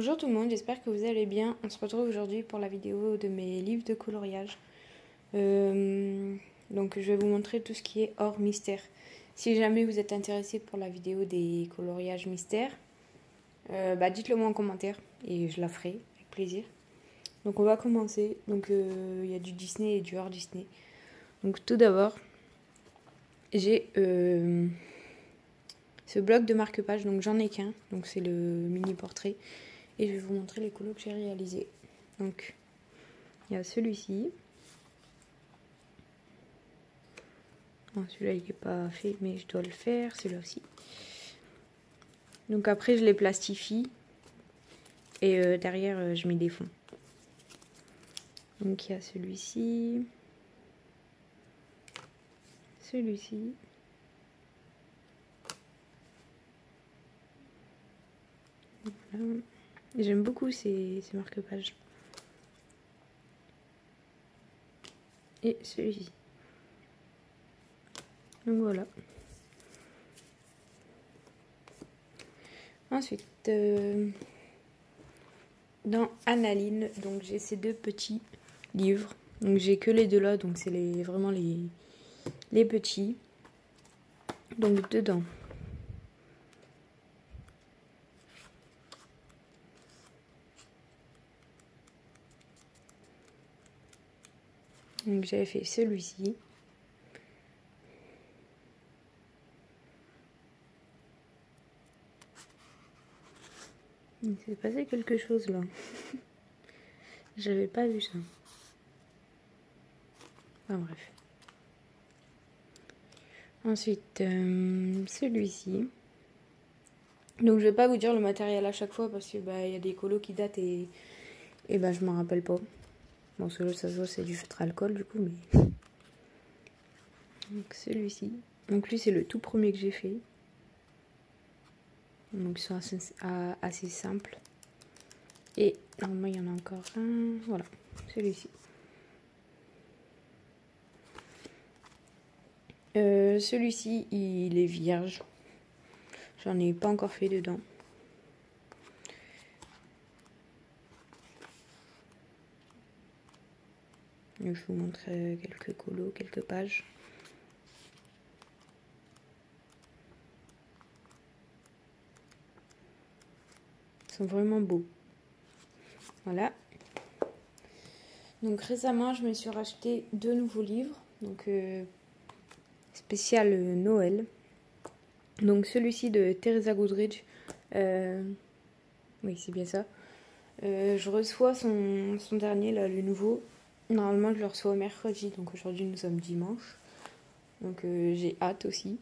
Bonjour tout le monde, j'espère que vous allez bien. On se retrouve aujourd'hui pour la vidéo de mes livres de coloriage. Donc je vais vous montrer tout ce qui est hors mystère. Si jamais vous êtes intéressé pour la vidéo des coloriages mystères, dites-le moi en commentaire et je la ferai avec plaisir. Donc on va commencer. Donc il y a du Disney et du hors Disney. Donc tout d'abord, j'ai ce bloc de marque-page, donc j'en ai qu'un, donc c'est le mini portrait. Et je vais vous montrer les colos que j'ai réalisés. Donc, il y a celui-ci. Bon, celui-là, il n'est pas fait, mais je dois le faire. Celui-là aussi. Donc après, je les plastifie. Et derrière, je mets des fonds. Donc, il y a celui-ci. Celui-ci. Voilà. J'aime beaucoup ces marque-pages. Et celui-ci. Donc voilà. Ensuite, dans Analine, donc j'ai ces deux petits livres. Donc j'ai que les deux là, donc c'est vraiment les petits. Donc dedans, donc j'avais fait celui-ci. Il s'est passé quelque chose là. J'avais pas vu ça. Enfin bref. Ensuite, celui-ci. Donc je vais pas vous dire le matériel à chaque fois parce que y a des colos qui datent et je m'en rappelle pas. Bon, celui-là, ça se voit, c'est du feutre alcool du coup, mais. Donc celui-ci. Donc lui, c'est le tout premier que j'ai fait. Donc ils sont assez simples. Et normalement, il y en a encore un. Voilà, celui-ci. Celui-ci, il est vierge. J'en ai pas encore fait dedans. Je vous montre quelques colos, quelques pages. Ils sont vraiment beaux. Voilà. Donc récemment, je me suis racheté 2 nouveaux livres. Donc spécial Noël. Donc celui-ci de Teresa Goodridge. Oui, c'est bien ça. Je reçois son dernier, là, le nouveau. Normalement, je le reçois mercredi. Donc aujourd'hui, nous sommes dimanche. Donc j'ai hâte aussi.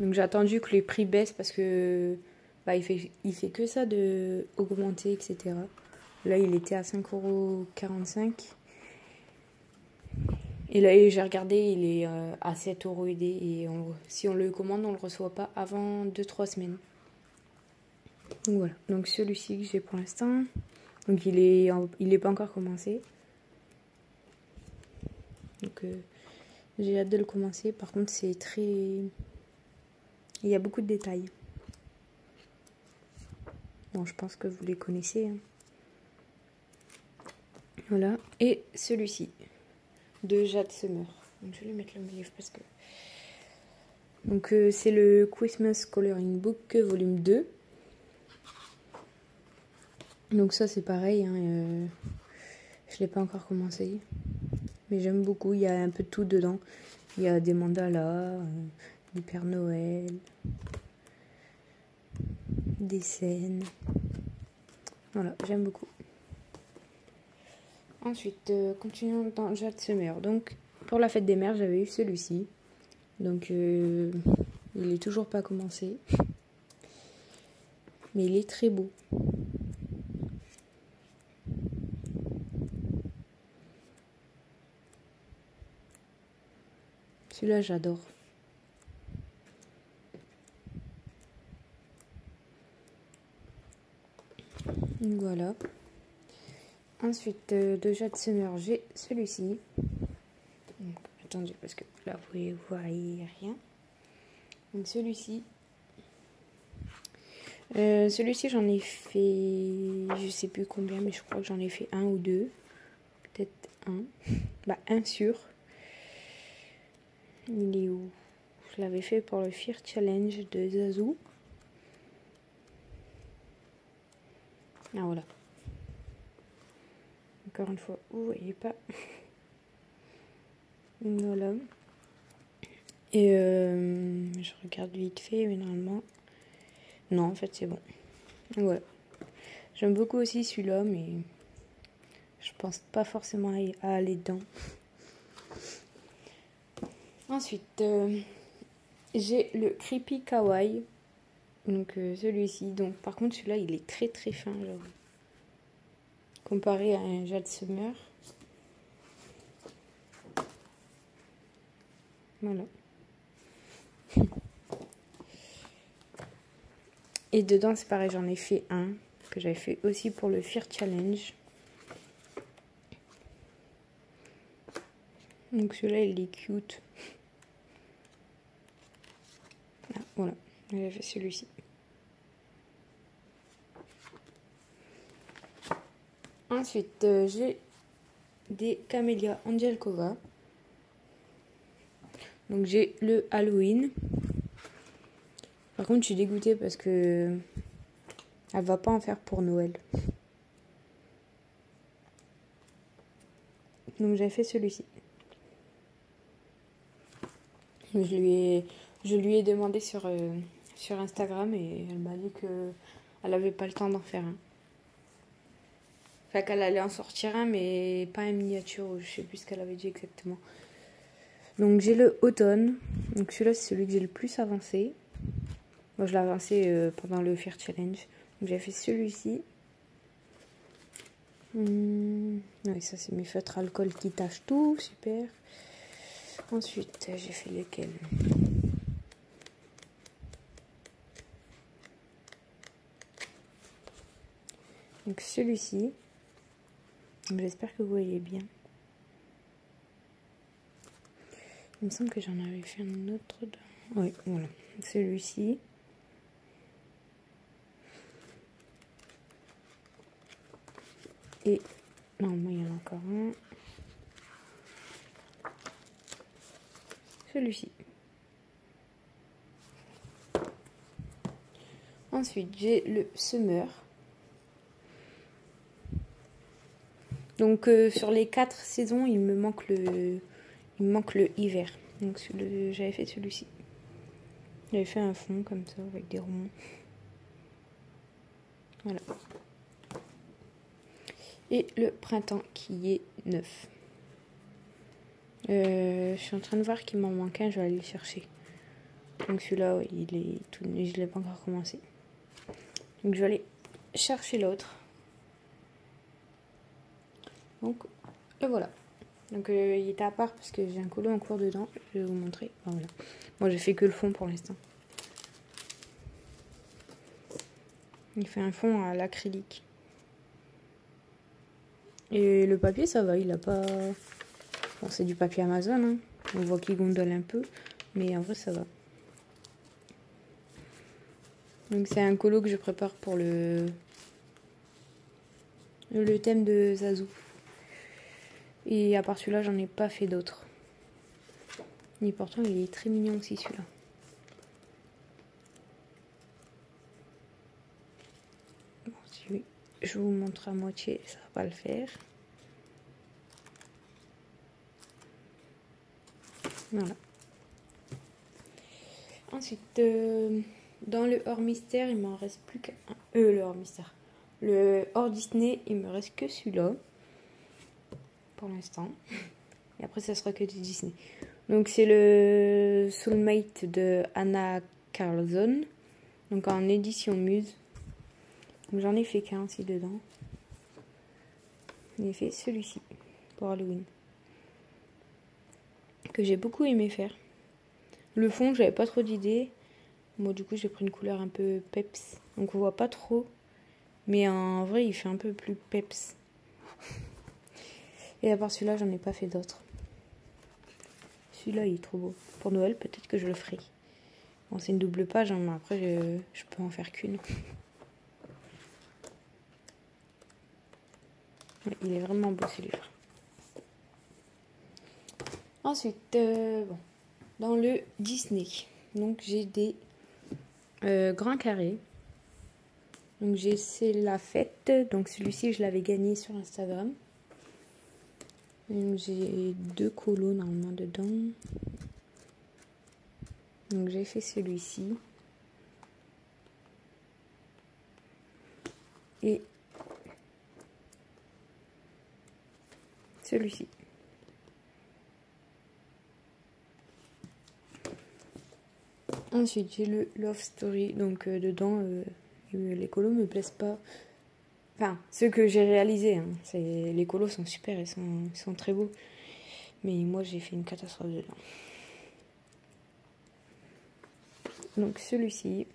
Donc j'ai attendu que les prix baissent parce que il fait que ça de augmenter, etc. Là, il était à 5,45 €. Et là, j'ai regardé, il est à 7 € UD. Et si on le commande, on ne le reçoit pas avant 2-3 semaines. Donc voilà. Donc celui-ci que j'ai pour l'instant. Donc il est pas encore commencé. Donc j'ai hâte de le commencer. Par contre, c'est très... Il y a beaucoup de détails. Bon, je pense que vous les connaissez. Hein. Voilà. Et celui-ci, de Jade Summer. Donc je vais lui mettre le livre parce que... Donc c'est le Christmas Coloring Book volume 2. Donc ça c'est pareil. Hein, je l'ai pas encore commencé. Mais j'aime beaucoup. Il y a un peu de tout dedans. Il y a des mandalas, du Père Noël, des scènes. Voilà, j'aime beaucoup. Ensuite, continuons dans Jade Summer. Donc, pour la fête des mères, j'avais eu celui-ci. Donc, il est toujours pas commencé. Mais il est très beau. Celui-là, j'adore. Donc voilà. Ensuite, de Jade Summer, j'ai celui-ci. Attendez, parce que là, vous voyez rien. Donc celui-ci, Celui-ci, j'en ai fait, je sais plus combien, mais je crois que j'en ai fait un ou deux. Peut-être un. Bah, un sûr. Il est où? Je l'avais fait pour le Fear Challenge de Zazu. Ah, voilà. Encore une fois, vous voyez pas. Voilà. Et je regarde vite fait, mais normalement... Non, en fait, c'est bon. Voilà. J'aime beaucoup aussi celui-là, mais je pense pas forcément à aller dedans. Ensuite, j'ai le Creepy Kawaii. Donc celui-ci. Donc par contre, celui-là, il est très très fin, genre. Comparé à un Jade Summer. Voilà. Et dedans, c'est pareil, j'en ai fait un que j'avais fait aussi pour le Fear Challenge. Donc celui-là, il est cute. Ah, voilà, j'avais fait celui-ci. Ensuite, j'ai des Camellia Angelkova. Donc j'ai le Halloween. Par contre, je suis dégoûtée parce que elle va pas en faire pour Noël. Donc j'ai fait celui-ci. Je lui ai demandé sur Instagram et elle m'a dit que elle avait pas le temps d'en faire un. Enfin qu'elle allait en sortir un, mais pas un miniature, je sais plus ce qu'elle avait dit exactement. Donc j'ai le automne. Donc celui-là, c'est celui que j'ai le plus avancé. Moi, je l'ai avancé pendant le Fear Challenge. Donc j'ai fait celui-ci. Oui, ça c'est mes feutres alcool qui tachent tout, super. Ensuite, j'ai fait lequel? Donc celui-ci. J'espère que vous voyez bien. Il me semble que j'en avais fait un autre. Oui, voilà. Celui-ci. Et normalement, il y en a encore un. Celui-ci. Ensuite, j'ai le Summer. Donc, sur les 4 saisons, il me manque le hiver. Donc, j'avais fait celui-ci. J'avais fait un fond comme ça, avec des ronds. Voilà. Et le printemps qui est neuf. Je suis en train de voir qu'il m'en manque un, je vais aller le chercher. Donc celui-là, ouais, il est tout, je ne l'ai pas encore commencé. Donc je vais aller chercher l'autre. Donc le voilà. Donc il était à part parce que j'ai un colo en cours dedans. Je vais vous montrer. Enfin, voilà. Moi j'ai fait que le fond pour l'instant. Il fait un fond à l'acrylique. Et le papier ça va, il a pas... Bon, c'est du papier Amazon, hein. On voit qu'il gondole un peu, mais en vrai ça va. Donc c'est un colo que je prépare pour le thème de Zazu. Et à part celui-là, j'en ai pas fait d'autres. Et pourtant, il est très mignon aussi celui-là. Bon, si je vous montre à moitié, ça va pas le faire. Voilà. Ensuite, dans le hors mystère, il m'en reste plus qu'un. Le hors mystère. Le hors Disney, il me reste que celui-là. Pour l'instant. Et après, ça sera que du Disney. Donc, c'est le Soulmate de Anna Carlson. Donc, en édition Muse. Donc, j'en ai fait qu'un aussi dedans. J'ai fait celui-ci pour Halloween. Que j'ai beaucoup aimé faire. Le fond, j'avais pas trop d'idées. Moi, du coup, j'ai pris une couleur un peu peps. Donc, on voit pas trop. Mais en vrai, il fait un peu plus peps. Et à part celui-là, j'en ai pas fait d'autres. Celui-là, il est trop beau. Pour Noël, peut-être que je le ferai. Bon, c'est une double page, hein, mais après, je peux en faire qu'une. Ouais, il est vraiment beau ce livre. Ensuite, bon, dans le Disney, donc j'ai des grands carrés. Donc j'ai C'est la fête, donc celui-ci je l'avais gagné sur Instagram. Donc j'ai 2 colos normalement dedans. Donc j'ai fait celui-ci. Et celui-ci. Ensuite j'ai le Love Story, donc dedans les colos me plaisent pas. Enfin, ceux que j'ai réalisés, hein. Les colos sont super, ils sont très beaux. Mais moi j'ai fait une catastrophe dedans. Donc celui-ci,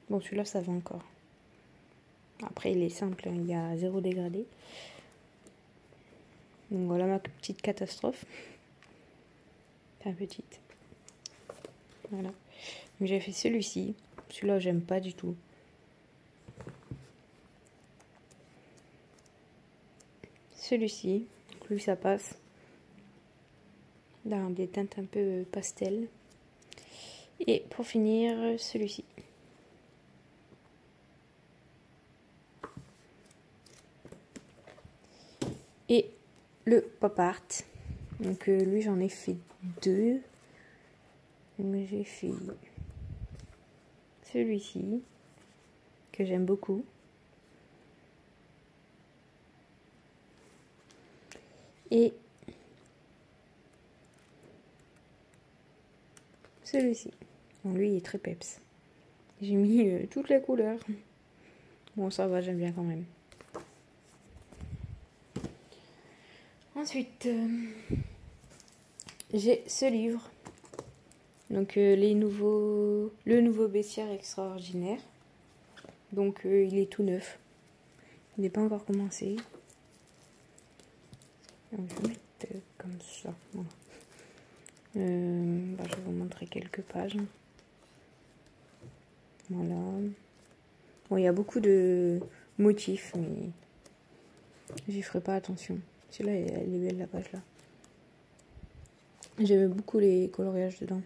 bon celui-là ça va encore. Après il est simple, hein, il y a 0 dégradé. Donc voilà ma petite catastrophe. Enfin petite. Voilà. Donc j'ai fait celui-ci. Celui-là j'aime pas du tout. Celui-ci, donc lui ça passe. Dans des teintes un peu pastel. Et pour finir, celui-ci. Et le pop art. Donc lui j'en ai fait 2. Donc j'ai fait celui-ci que j'aime beaucoup. Et celui-ci. Bon lui il est très peps. J'ai mis toutes les couleurs. Bon ça va, j'aime bien quand même. Ensuite, j'ai ce livre. Donc le nouveau bestiaire extraordinaire. Donc il est tout neuf. Il n'est pas encore commencé. Donc, je vais mettre comme ça. Voilà. Je vais vous montrer quelques pages. Voilà. Bon, il y a beaucoup de motifs, mais j'y ferai pas attention. Celui-là, elle est belle la page là. J'aime beaucoup les coloriages dedans.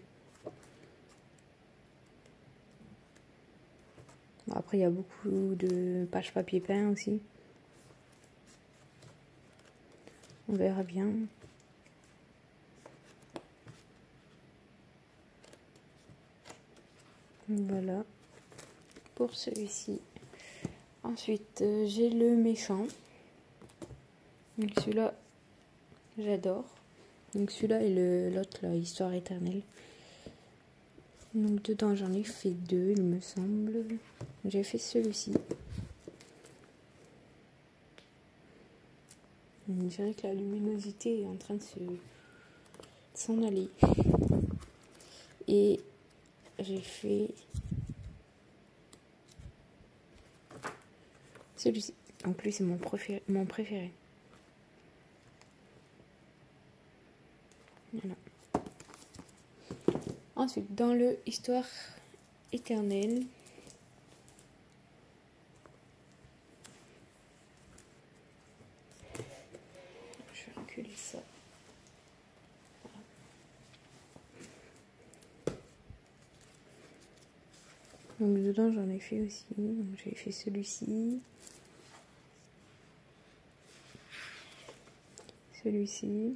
Après, il y a beaucoup de pages papier peint aussi. On verra bien. Voilà pour celui-ci. Ensuite, j'ai le méchant. Donc celui-là, j'adore. Donc celui-là et l'autre, la Histoire éternelle. Donc dedans, j'en ai fait 2, il me semble. J'ai fait celui-ci. Je dirais que la luminosité est en train de s'en aller. Et j'ai fait celui-ci. Donc lui, c'est mon préféré. Voilà. Ensuite, dans le Histoire éternelle, je vais reculer ça. Donc dedans, j'en ai fait aussi. Donc j'ai fait celui-ci. Celui-ci.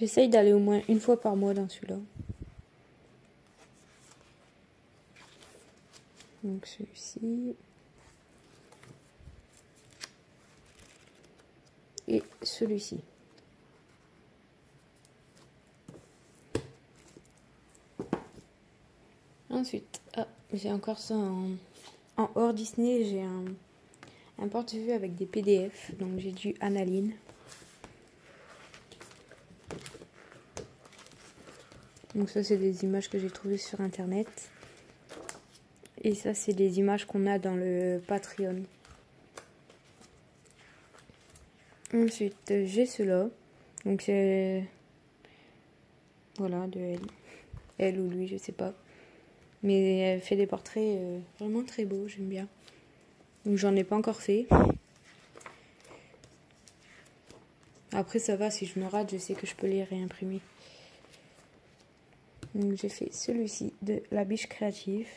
J'essaye d'aller au moins une fois par mois dans celui-là. Donc celui-ci. Et celui-ci. Ensuite, j'ai encore ça en hors Disney. J'ai un porte-vue avec des PDF. Donc j'ai du Analine. Donc ça, c'est des images que j'ai trouvées sur internet. Et ça, c'est des images qu'on a dans le Patreon. Ensuite, j'ai cela. Donc c'est... Voilà, de elle. Elle ou lui, je sais pas. Mais elle fait des portraits vraiment très beaux, j'aime bien. Donc j'en ai pas encore fait. Après ça va, si je me rate, je sais que je peux les réimprimer. Donc j'ai fait celui-ci de La Biche Créative.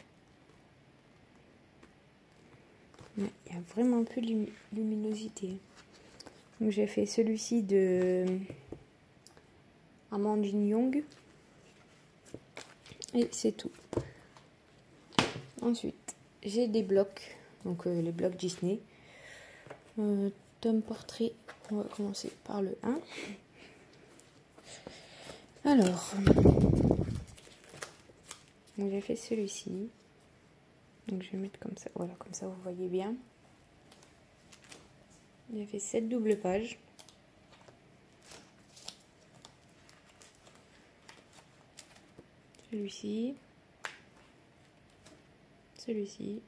Mais il y a vraiment plus de luminosité. Donc j'ai fait celui-ci de Amandine Young. Et c'est tout. Ensuite, j'ai des blocs. Donc les blocs Disney. Tome portrait. On va commencer par le 1. Alors, j'ai fait celui-ci. Donc je vais mettre comme ça. Voilà, comme ça vous voyez bien. J'ai fait 7 doubles pages. Celui-ci. Celui-ci.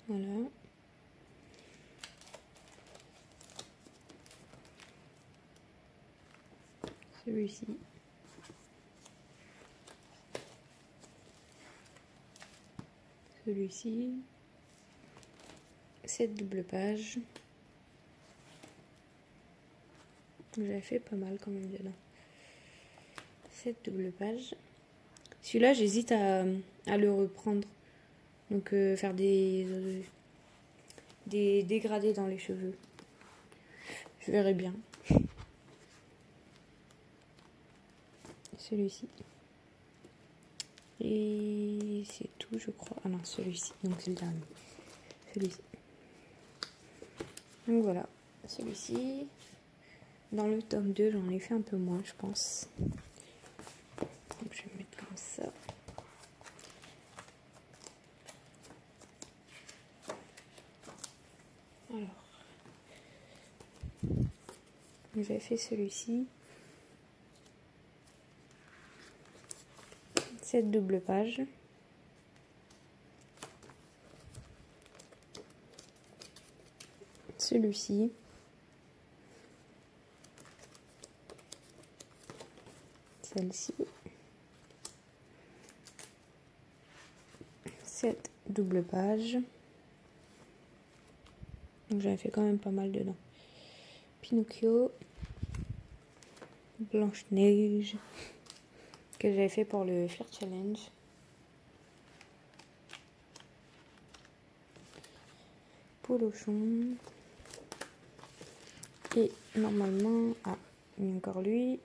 Voilà. Celui-ci. Celui-ci. 7 doubles pages. J'avais fait pas mal quand même dedans. 7 doubles pages. Celui-là, j'hésite à le reprendre. Donc faire des dégradés dans les cheveux. Je verrai bien. Celui-ci. Et c'est tout, je crois. Ah non, celui-ci. Donc c'est le dernier. Celui-ci. Donc voilà. Celui-ci. Dans le tome 2, j'en ai fait un peu moins, je pense. Donc je vais mettre comme ça. Alors. J'ai fait celui-ci. 7 doubles pages. Celui-ci. Celle-ci. 7 doubles pages. Donc j'avais fait quand même pas mal dedans. Pinocchio. Blanche-Neige. Que j'avais fait pour le Flirt Challenge. Polochon. Et normalement, ah, il y a encore lui.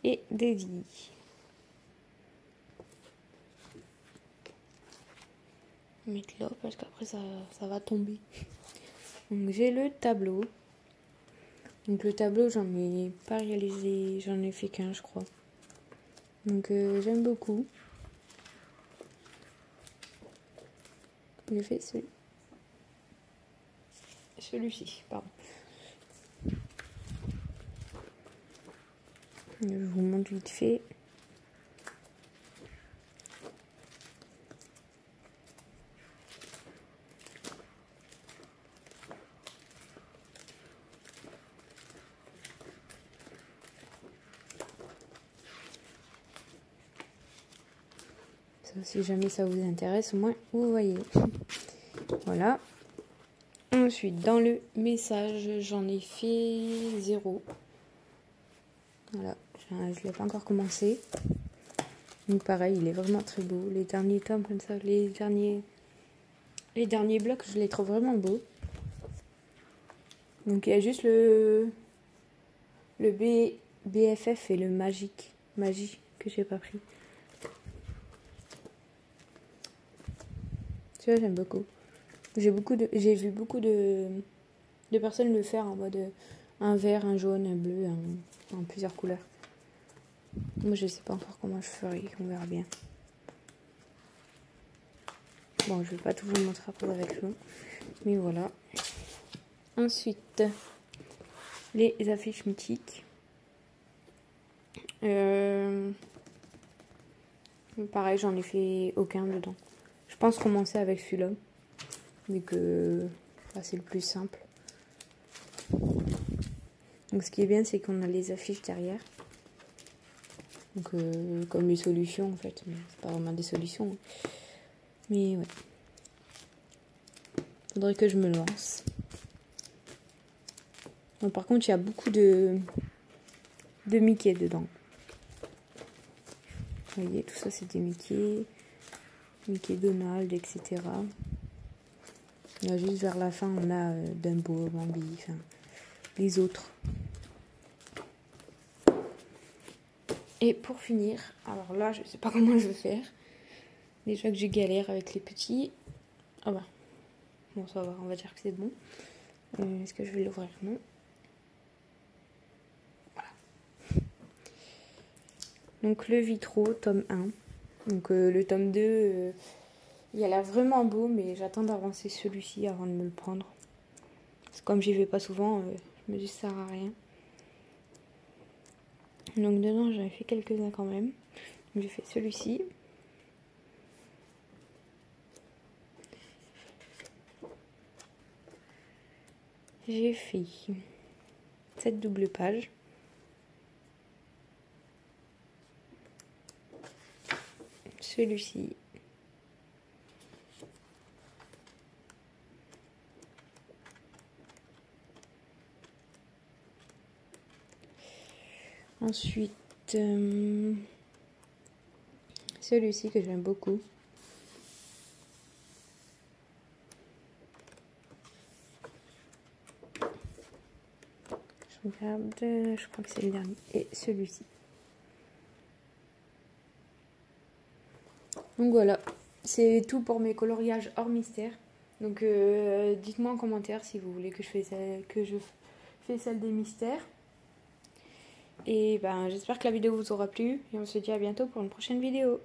Et Davy. Je vais mettre là parce qu'après ça va tomber. Donc j'ai le tableau. Donc le tableau, j'en ai pas réalisé, j'en ai fait qu'un, je crois. Donc j'aime beaucoup. J'ai fait celui-ci, pardon. Je vous montre vite fait. Ça, si jamais ça vous intéresse, au moins vous voyez. Voilà. Ensuite, dans le message, j'en ai fait 0. Voilà, je ne l'ai pas encore commencé. Donc pareil, il est vraiment très beau. Les derniers tomes comme ça, les derniers blocs, je les trouve vraiment beaux. Donc il y a juste le BFF et le magie que j'ai pas pris. Celui-là, j'aime beaucoup. J'ai vu beaucoup de personnes le faire en mode un vert, un jaune, un bleu, en plusieurs couleurs. Moi, je sais pas encore comment je ferai, on verra bien. Bon, je vais pas tout vous montrer après avec vous, mais voilà. Ensuite, les affiches mythiques. Pareil, j'en ai fait aucun dedans. Je pense commencer avec celui-là, vu que c'est le plus simple. Donc ce qui est bien, c'est qu'on a les affiches derrière. Donc comme les solutions en fait, mais c'est pas vraiment des solutions. Mais ouais. Faudrait que je me lance. Bon, par contre, il y a beaucoup de Mickey dedans. Vous voyez, tout ça c'est des Mickey. Mickey Donald, etc. Là, juste vers la fin, on a Dumbo, Bambi, enfin, les autres. Et pour finir, alors là, je sais pas comment je vais faire. Déjà que je galère avec les petits. Ah bah, bon, ça va, on va dire que c'est bon. Est-ce que je vais l'ouvrir? Non. Voilà. Donc, le Vitro, tome 1. Donc, le tome 2, il a l'air vraiment beau, mais j'attends d'avancer celui-ci avant de me le prendre. Parce que comme j'y vais pas souvent, je me dis que ça sert à rien. Donc, dedans, j'en ai fait quelques-uns quand même. J'ai fait celui-ci. J'ai fait cette double page. Celui-ci. Ensuite, celui-ci que j'aime beaucoup. Je regarde, je crois que c'est le dernier. Et celui-ci. Donc voilà, c'est tout pour mes coloriages hors mystère. Donc dites-moi en commentaire si vous voulez que je fais celle des mystères. Et ben j'espère que la vidéo vous aura plu et on se dit à bientôt pour une prochaine vidéo.